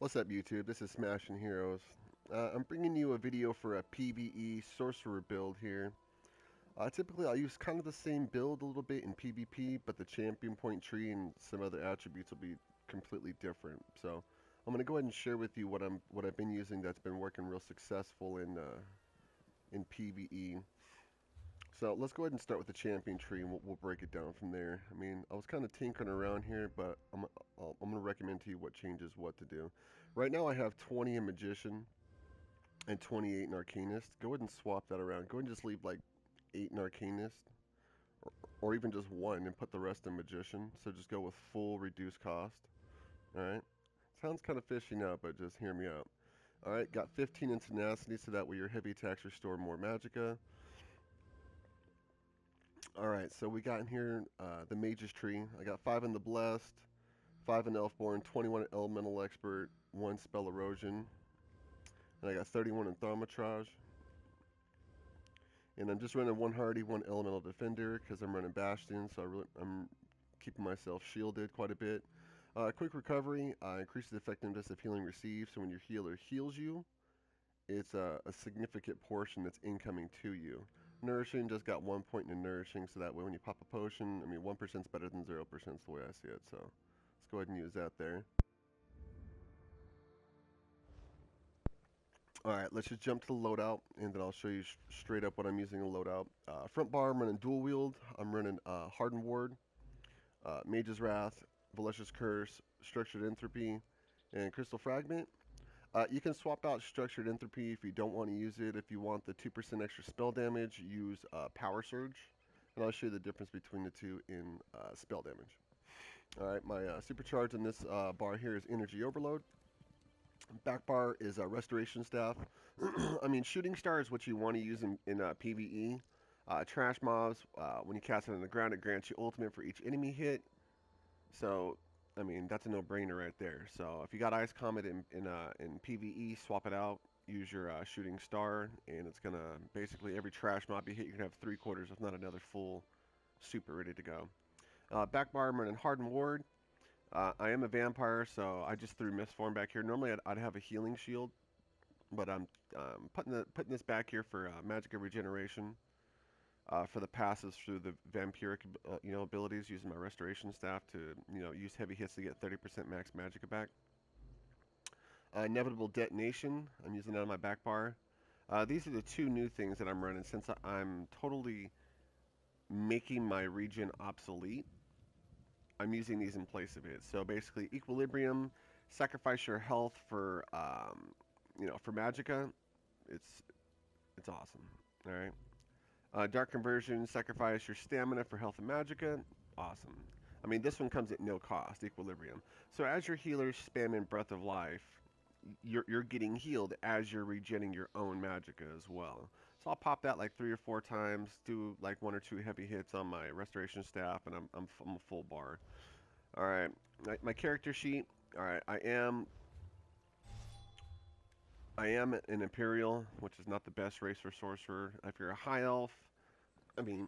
What's up, YouTube? This is Smashing Heroes. I'm bringing you a video for a PvE sorcerer build here. Typically, I'll use kind of the same build a little bit in PvP, but the champion point tree and some other attributes will be completely different. So, I'm gonna go ahead and share with you what I've been using that's been working real successful in PvE. So let's go ahead and start with the champion tree, and we'll break it down from there. I mean, I was kind of tinkering around here, but I'm going to recommend to you what changes what to do. Right now I have 20 in Magician and 28 in Arcanist. Go ahead and swap that around. Go ahead and just leave like 8 in Arcanist, or, or even just 1 and put the rest in Magician. So just go with full reduced cost. Alright? Sounds kind of fishy now, but just hear me out. Alright, got 15 in Tenacity, so that way your heavy attacks restore more Magicka. Alright, so we got in here the Mage's Tree. I got 5 in the Blessed, 5 in Elfborn, 21 in Elemental Expert, 1 Spell Erosion, and I got 31 in Thaumaturge. And I'm just running 1 Hardy, 1 Elemental Defender, because I'm running Bastion, so I'm keeping myself shielded quite a bit. Quick Recovery, increases the effectiveness of healing received, so when your healer heals you, it's a significant portion that's incoming to you. Nourishing, just got 1 point in nourishing, so that way when you pop a potion, I mean 1% is better than 0% is the way I see it, so let's go ahead and use that there. Alright, let's just jump to the loadout, and then I'll show you straight up what I'm using in loadout. Front bar, I'm running dual wield. I'm running Hardened Ward, Mage's Wrath, Voluptuous Curse, Structured Entropy, and Crystal Fragment. You can swap out Structured Entropy if you don't want to use it. If you want the 2% extra spell damage, use Power Surge. And I'll show you the difference between the two in spell damage. Alright, my supercharge in this bar here is Energy Overload. Back bar is Restoration Staff. I mean, Shooting Star is what you want to use in PvE. Trash mobs, when you cast it on the ground, it grants you ultimate for each enemy hit. So, I mean, that's a no-brainer right there. So, if you got Ice Comet in PvE, swap it out. Use your Shooting Star, and it's going to, basically, every trash mob you hit, you're going to have 3/4, if not another full super ready to go. Back bar, I'm running Hardened Ward. I am a vampire, so I just threw Mistform back here. Normally, I'd have a healing shield, but I'm putting this back here for Magicka Regeneration. For the passes through the vampiric, abilities, using my restoration staff to, use heavy hits to get 30% max Magicka back. Inevitable Detonation, I'm using that on my back bar. These are the two new things that I'm running since I'm totally making my regen obsolete. I'm using these in place of it. So basically, Equilibrium, sacrifice your health for, for Magicka. It's awesome. All right. Dark Conversion, sacrifice your stamina for health and Magicka. Awesome. I mean, this one comes at no cost, Equilibrium. So as your healer spamming Breath of Life, you're getting healed as you're regenerating your own Magicka as well. So I'll pop that like 3 or 4 times, do like 1 or 2 heavy hits on my restoration staff, and I'm a full bar. All right, my character sheet. All right, I am an Imperial, which is not the best race for sorcerer. If you're a high elf, I mean,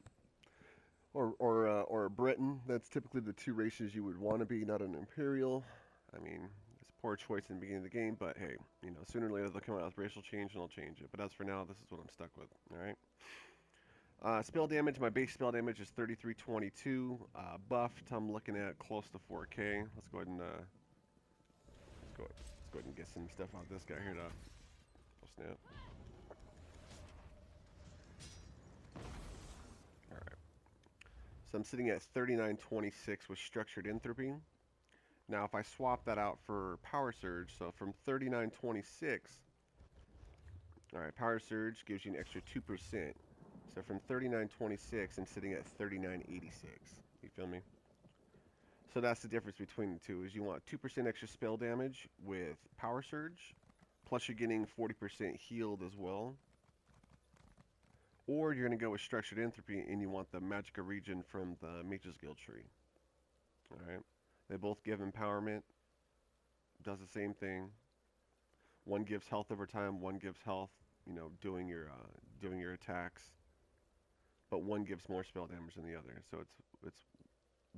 or a Breton, that's typically the 2 races you would want to be, not an Imperial. I mean, it's a poor choice in the beginning of the game, but hey, sooner or later they'll come out with racial change and I'll change it. But as for now, this is what I'm stuck with. All right. Spell damage, my base spell damage is 3322. Buffed, I'm looking at close to 4K. Let's go ahead and get some stuff out of this guy here to snap. All right. So I'm sitting at 3926 with Structured Entropy. Now, if I swap that out for Power Surge, so from 3926, all right, Power Surge gives you an extra 2%. So from 3926, I'm sitting at 3986. You feel me? So that's the difference between the two, is you want 2% extra spell damage with Power Surge, plus you're getting 40% healed as well. Or you're going to go with Structured Entropy and you want the Magicka regen from the Mage's Guild tree. Alright. They both give empowerment. Does the same thing. One gives health over time, one gives health, doing your attacks. But one gives more spell damage than the other. So it's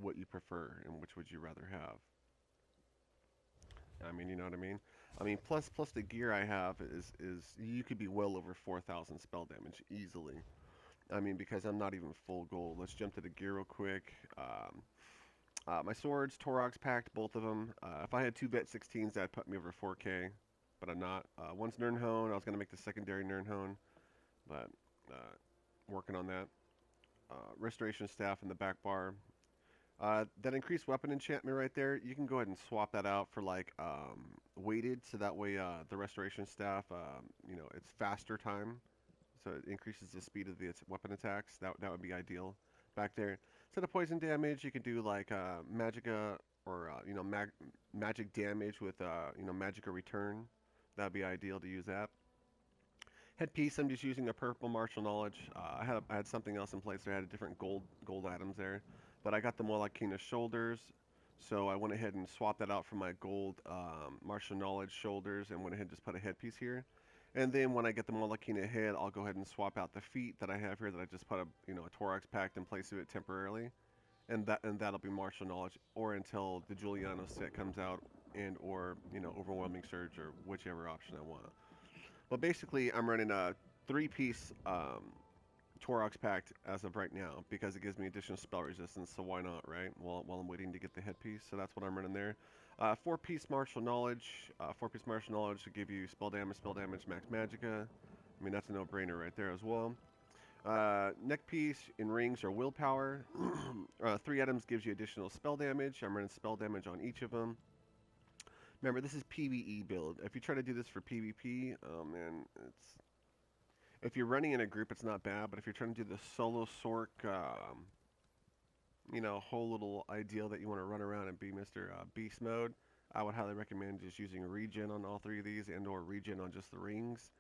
what you prefer and which would you rather have. I mean, you know what I mean? I mean, plus the gear I have is you could be well over 4,000 spell damage easily. I mean, because I'm not even full gold. Let's jump to the gear real quick. My swords, Torox packed, both of them. If I had two vet 16s, that'd put me over 4K, but I'm not. One's Nirnhone. I was gonna make the secondary Nirnhone, but working on that. Restoration staff in the back bar. That increased weapon enchantment right there, you can go ahead and swap that out for like weighted, so that way the restoration staff, it's faster time, so it increases the speed of the weapon attacks. That would be ideal back there. Instead of poison damage, you can do like Magicka or magic damage with Magicka return. That'd be ideal to use that. Headpiece, I'm just using a purple martial knowledge. I had something else in place. I had different gold items there, but I got the Molokina shoulders, so I went ahead and swapped that out for my gold martial knowledge shoulders, and went ahead and just put a headpiece here. And then when I get the Molokina head, I'll go ahead and swap out the feet that I have here that I just put a Thorax pact in place of it temporarily, and that'll be martial knowledge, or until the Giuliano set comes out, and or overwhelming surge or whichever option I want. But basically, I'm running a three-piece Torox Pact as of right now because it gives me additional spell resistance, so why not, right? While I'm waiting to get the headpiece, so that's what I'm running there. Four-piece Martial Knowledge. Four-piece Martial Knowledge to give you spell damage, max Magicka. I mean, that's a no-brainer right there as well. Neck piece in rings or willpower. 3 items gives you additional spell damage. I'm running spell damage on each of them. Remember, this is PvE build. If you try to do this for PvP, oh man, if you're running in a group, it's not bad. But if you're trying to do the solo Sorc, whole little ideal that you want to run around and be Mr. Beast mode, I would highly recommend just using regen on all 3 of these, and/or regen on just the rings.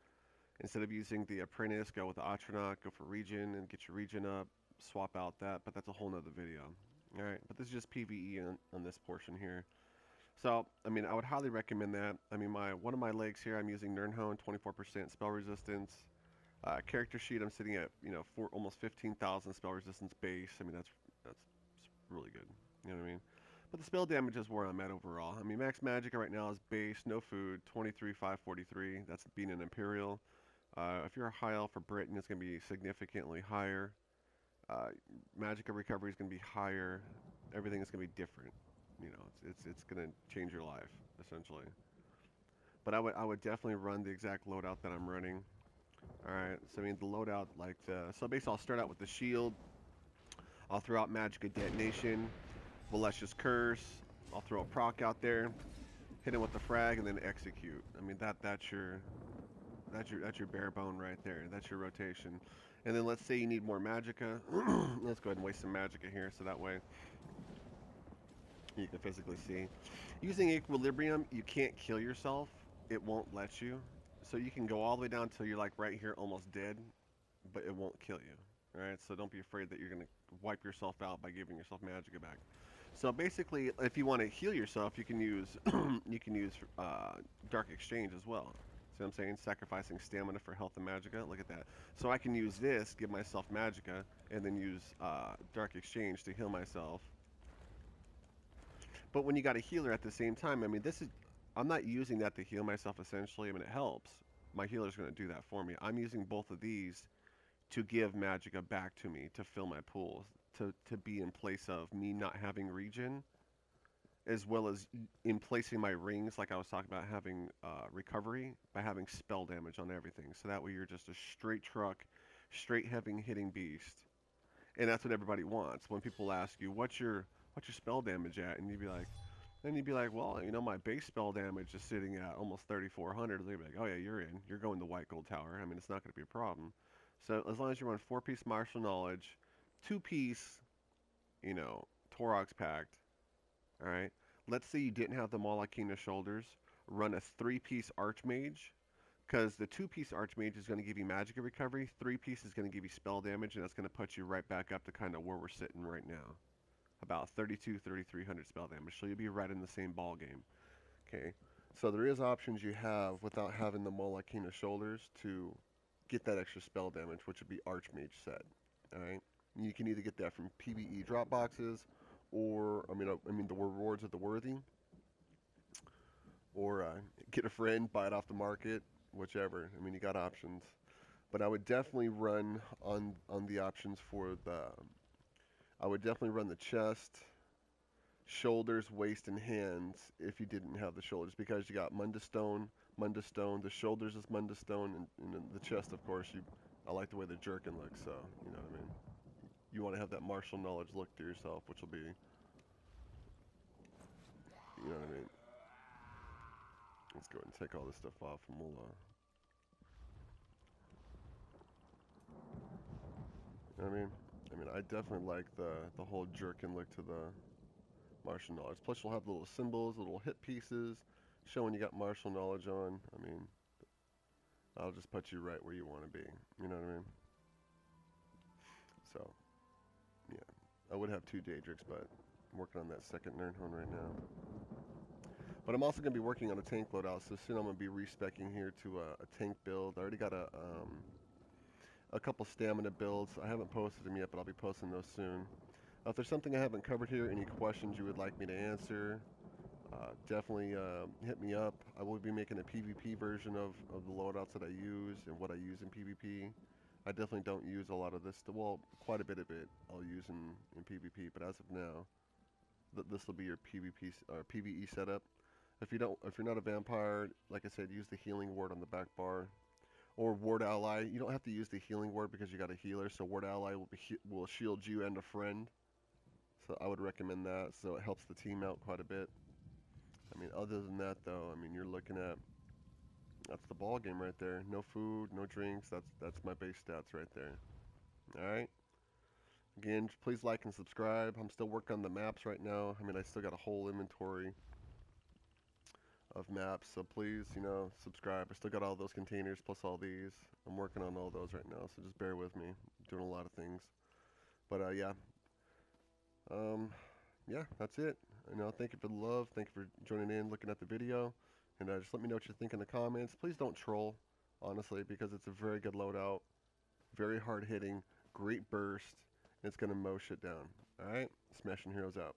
Instead of using the apprentice, go with the Atronach, go for regen and get your regen up. Swap out that, but that's a whole nother video. All right, but this is just PvE on this portion here. So, I mean, I would highly recommend that. I mean, one of my legs here, I'm using Nirnhone, 24% spell resistance. Character sheet, I'm sitting at, almost 15,000 spell resistance base. I mean, that's really good. You know what I mean? But the spell damage is where I'm at overall. I mean, max Magicka right now is base, no food, 23,543. That's being an Imperial. If you're a high elf for Britain, it's going to be significantly higher. Magicka recovery is going to be higher. Everything is going to be different. It's going to change your life essentially. But I would definitely run the exact loadout that I'm running. All right. So I mean the loadout so basically I'll start out with the shield. I'll throw out Magicka detonation, Valesha's curse. I'll throw a proc out there, hit him with the frag, and then execute. I mean that's your bare bone right there. That's your rotation. And then let's say you need more Magicka. Let's go ahead and waste some Magicka here, so that way you can physically see. Using Equilibrium, you can't kill yourself. It won't let you. So you can go all the way down till you're like right here, almost dead, but it won't kill you. Alright, so don't be afraid that you're going to wipe yourself out by giving yourself Magicka back. So basically, if you want to heal yourself, you can use Dark Exchange as well. See what I'm saying? Sacrificing stamina for health and Magicka. Look at that. So I can use this, give myself Magicka, and then use Dark Exchange to heal myself. But when you got a healer at the same time, I mean, I'm not using that to heal myself essentially. I mean, it helps. My healer's going to do that for me. I'm using both of these to give Magicka back to me, to fill my pools, to be in place of me not having regen, as well as in placing my rings, like I was talking about, having recovery by having spell damage on everything. So that way you're just a straight truck, straight hitting beast. And that's what everybody wants. When people ask you, what's your spell damage at? And you'd be like, well, my base spell damage is sitting at almost 3,400. They'd be like, oh yeah, you're in. You're going to White Gold Tower. I mean, it's not going to be a problem. So as long as you run 4-piece Martial Knowledge, 2-piece, Torox Pact, all right? Let's say you didn't have the Molokina shoulders. Run a 3-piece Archmage, because the 2-piece Archmage is going to give you Magicka recovery. 3-piece is going to give you spell damage, and that's going to put you right back up to kind of where we're sitting right now. About 3,300 spell damage. So you'll be right in the same ball game. Okay. So there is options you have without having the Molokina shoulders to get that extra spell damage, which would be Archmage set. All right. You can either get that from PvE drop boxes, or I mean the rewards of the worthy, or get a friend, buy it off the market, whichever. I mean, you got options. But I would definitely run on the options for the. I would definitely run the chest, shoulders, waist, and hands if you didn't have the shoulders, because you got Munda Stone, Munda Stone. The shoulders is Munda Stone, and then the chest, of course. I like the way the jerkin looks, so you know what I mean. You want to have that martial knowledge look to yourself, which will be, you know what I mean. Let's go ahead and take all this stuff off, and we'll. You know what I mean? I mean, I definitely like the whole jerkin look to the martial knowledge. Plus, you'll have little symbols, little hit pieces, showing you got martial knowledge on. I mean, I'll just put you right where you want to be. You know what I mean? So, yeah. I would have two Daedrics, but I'm working on that second Nirnhorn right now. But I'm also going to be working on a tank loadout, so soon I'm going to be respecking here to a tank build. I already got a couple stamina builds. I haven't posted them yet, but I'll be posting those soon. If there's something I haven't covered here, any questions you would like me to answer, definitely hit me up. I will be making a PvP version of the loadouts that I use and what I use in PvP. I definitely don't use a lot of this. Well, quite a bit of it I'll use in PvP, but as of now, this will be your PvP or PvE setup. If you're not a vampire, like I said, use the healing ward on the back bar, or ward ally. You don't have to use the healing ward because you got a healer, so ward ally will shield you and a friend. So I would recommend that. So it helps the team out quite a bit. I mean, other than that, though, I mean, you're looking at that's the ball game right there. No food, no drinks. That's my base stats right there. All right. Again, please like and subscribe. I'm still working on the maps right now. I mean, I still got a whole inventory of maps, so please, subscribe. I still got all those containers plus all these. I'm working on all those right now, so just bear with me. I'm doing a lot of things. But yeah. Yeah, that's it. Thank you for the love. Thank you for joining in, looking at the video. And just let me know what you think in the comments. Please don't troll, honestly, because it's a very good loadout. Very hard hitting, great burst, and it's going to mow shit down. Alright? Smashing Heroes out.